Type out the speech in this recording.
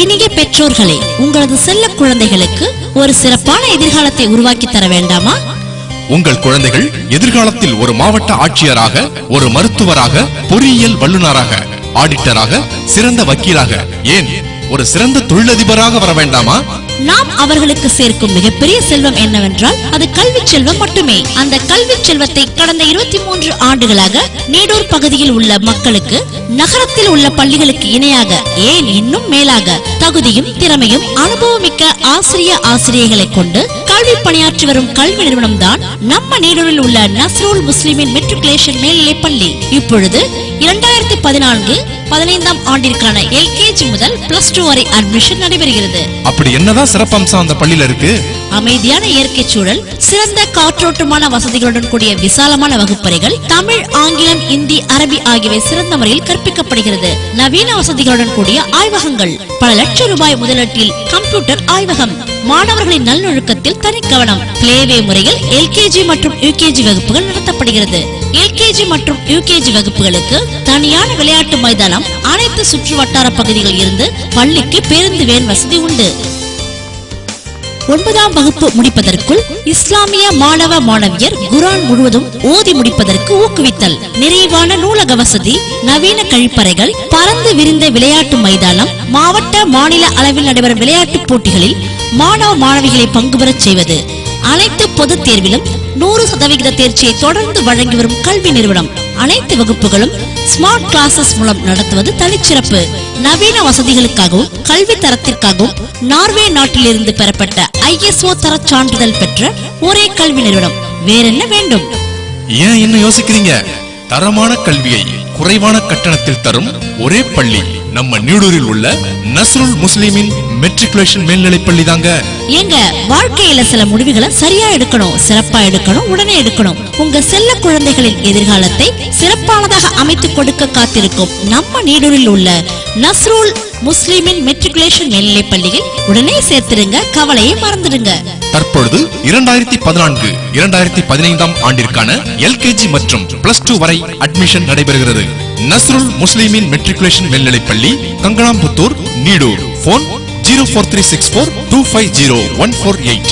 இனிய பெற்றோர்களே, உங்களது செல்ல குழந்தைகளுக்கு ஒரு சிறப்பான எதிர்காலத்தை உருவாக்கி தர வேண்டாமா? உங்கள் குழந்தைகள் எதிர்காலத்தில் ஒரு மாவட்ட ஆட்சியராக, ஒரு மருத்துவராக, பொறியியல் வல்லுநராக, ஆடிட்டராக, சிறந்த வக்கீலாக, ஏன் ஒரு சிறந்த தொழிலதிபராக வர வேண்டாமா? நாம் அவர்களுக்கு சேர்க்கும் மிகப்பெரிய செல்வம் என்னவென்றால் அது கல்வி செல்வம் மட்டுமே. அந்த கல்வி செல்வத்தை கடந்த 23 ஆண்டுகளாக நீடூர் பகுதியில் உள்ள மக்களுக்கு நகரத்தில் உள்ள பள்ளிகளுக்கு இணையாக, ஏன் இன்னும் மேலாக தகுதியும் திறமையும் அனுபவமிக்க ஆசிரியர்களை கொண்டு கல்வி பணியாற்றி வரும் கல்வி நிறுவனம் தான் நம்ம நீடூரில் உள்ள நஸ்ருல் முஸ்லிமின் மெட்ரிகுலேஷன் மேல்நிலை பள்ளி. இப்பொழுது 2014-15 ஆண்டிற்கான LKG முதல் +2 வரை அட்மிஷன் நடைபெறுகிறது. அப்படி என்னதான் சிறப்பம்சம் அந்த பள்ளியில இருக்கு? அமைதியான இயற்கை சூழல், சிறந்த காற்றோட்டமான வசதிகளுடன் கூடிய விசாலமான வகுப்பறைகள், தமிழ், ஆங்கிலம், இந்தி, அரபி ஆகியவை சிறந்த முறையில் கற்பிக்கப்படுகிறது. நவீன வசதிகளுடன் கூடிய ஆய்வகங்கள், பல லட்சம் ரூபாய் முதலீட்டில் கம்ப்யூட்டர் ஆய்வகம், மாணவர்களின் நல்லொழுக்கத்தில் தனி கவனம். பிளேவே முறையில் LKG மற்றும் UKG வகுப்புகள் நடத்தப்படுகிறது. LKG மற்றும் UKG வகுப்புகளுக்கு தனியான விளையாட்டு மைதானம், அனைத்து சுற்று வட்டார பகுதிகளில் இருந்து பள்ளிக்கு பேருந்து வேன் வசதி உண்டு. 9ஆம் வகுப்பு முடிப்பதற்குள் இஸ்லாமிய மாணவ மாணவியர் குர்ஆன் முழுவதும் ஓதி முடிப்பதற்கு ஊக்குவித்தல், நிறைவான நூலக வசதி, நவீன கழிப்பறைகள், பரந்து விரிந்த விளையாட்டு மைதானம், மாவட்ட மாநில அளவில் நடைபெறும் விளையாட்டு போட்டிகளில் மாணவ மாணவிகளை பங்கு பெறச் செய்வது, அனைத்து பொது தேர்விலும் 100% தேர்ச்சியை தொடர்ந்து வழங்கி வரும் கல்வி நிறுவனம். அனைத்து வகுப்புகளும் ஸ்மார்ட் கிளாஸஸ் மூலம் நடத்துவது தனிச்சிறப்பு. நவீன வசதிகளுக்காகவும் கல்வி தரத்திற்காகவும் நார்வே நாட்டிலிருந்து பெறப்பட்ட ISO தர சான்றிதழ் பெற்ற ஒரே கல்வி நிறுவனம். வேறென்ன வேண்டும்? ஏன் என்ன யோசிக்கிறீங்க? தரமான கல்வியை குறைவான கட்டணத்தில் தரும் ஒரே பள்ளி நம்ம நீடூரில் உள்ள நஸ்ருல் முஸ்லிமின் மெட்ரிகுலேஷன் மேல்நிலை பள்ளி தாங்க. எங்க வாழ்க்கையில சில முடிவுகளை சரியா எடுக்கணும், சிறப்பா எடுக்கணும், உடனே எடுக்கணும். உங்க செல்ல குழந்தைகளின் எதிர்காலத்தை சிறப்பானதாக அமைத்துக் கொடுக்க காத்திருக்கும் நம்ம நீடூரில் உள்ள நஸ்ருல் முஸ்லிமின் மெட்ரிகுலேஷன் மேல்நிலை பள்ளியில் உடனே சேர்த்திருங்க, கவலையை மறந்துடுங்க. தற்பொழுது 2014-2015 ஆண்டிற்கான LKG மற்றும் +2 வரை அட்மிஷன் நடைபெறுகிறது. நஸ்ருல் முஸ்லிமின் மெட்ரிகுலேஷன் மேல்நிலை பள்ளி, கங்கணாம்புத்தூர், நீடூர். போன் 04364250148.